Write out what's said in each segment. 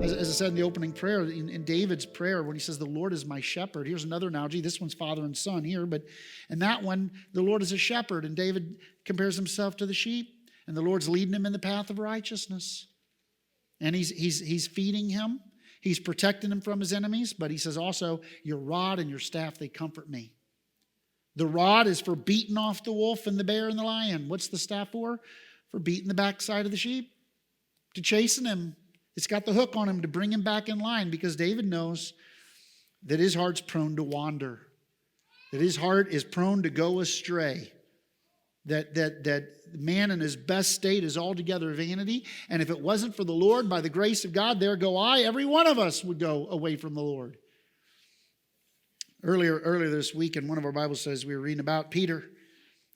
As I said in the opening prayer, in David's prayer, when he says, the Lord is my shepherd. Here's another analogy. This one's father and son here, but in that one, the Lord is a shepherd, and David compares himself to the sheep, and the Lord's leading him in the path of righteousness. And he's feeding him. He's protecting him from his enemies, but he says also, your rod and your staff, they comfort me. The rod is for beating off the wolf and the bear and the lion. What's the staff for? For beating the backside of the sheep, to chasing him. It's got the hook on him to bring him back in line, because David knows that his heart's prone to wander, that his heart is prone to go astray, that man in his best state is altogether vanity. And if it wasn't for the Lord, by the grace of God, there go I. Every one of us would go away from the Lord. Earlier this week in one of our Bible studies, we were reading about Peter.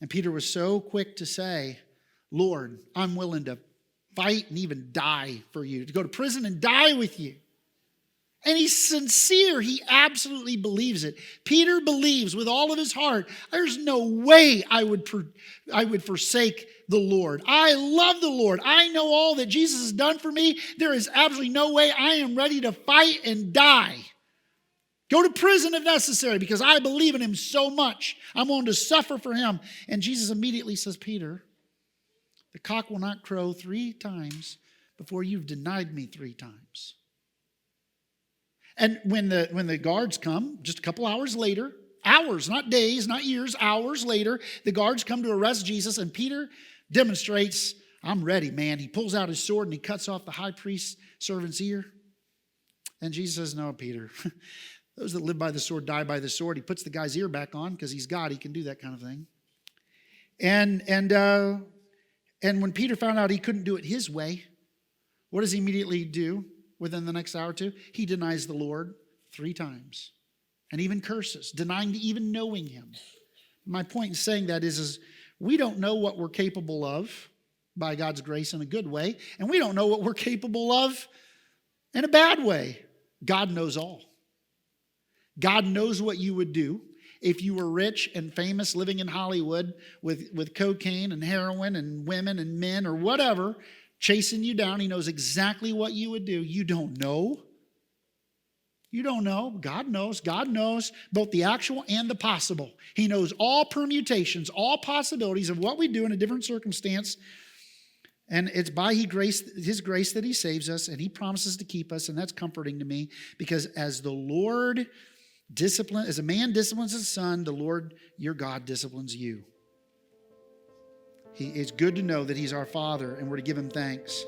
And Peter was so quick to say, Lord, I'm willing to fight and even die for you, to go to prison and die with you. And he's sincere. He absolutely believes it. Peter believes with all of his heart, there's no way I would forsake the Lord. I love the Lord. I know all that Jesus has done for me. There is absolutely no way. I am ready to fight and die. Go to prison if necessary, because I believe in him so much. I'm willing to suffer for him. And Jesus immediately says, Peter, the cock will not crow 3 times before you've denied me 3 times. And when the guards come, just a couple hours later, hours, not days, not years, hours later, the guards come to arrest Jesus, and Peter demonstrates, I'm ready, man. He pulls out his sword and he cuts off the high priest's servant's ear. And Jesus says, no, Peter, those that live by the sword die by the sword. He puts the guy's ear back on because he's God. He can do that kind of thing. And when Peter found out he couldn't do it his way, what does he immediately do within the next hour or two? He denies the Lord 3 times and even curses, denying even knowing him. My point in saying that is we don't know what we're capable of by God's grace in a good way, and we don't know what we're capable of in a bad way. God knows all. God knows what you would do if you were rich and famous living in Hollywood with cocaine and heroin and women and men or whatever chasing you down. He knows exactly what you would do. You don't know. You don't know. God knows. God knows both the actual and the possible. He knows all permutations, all possibilities of what we do in a different circumstance. And it's by His grace that He saves us, and He promises to keep us, and that's comforting to me, because as the Lord as a man disciplines his son, the Lord your God disciplines you. It's good to know that He's our Father, and we're to give Him thanks.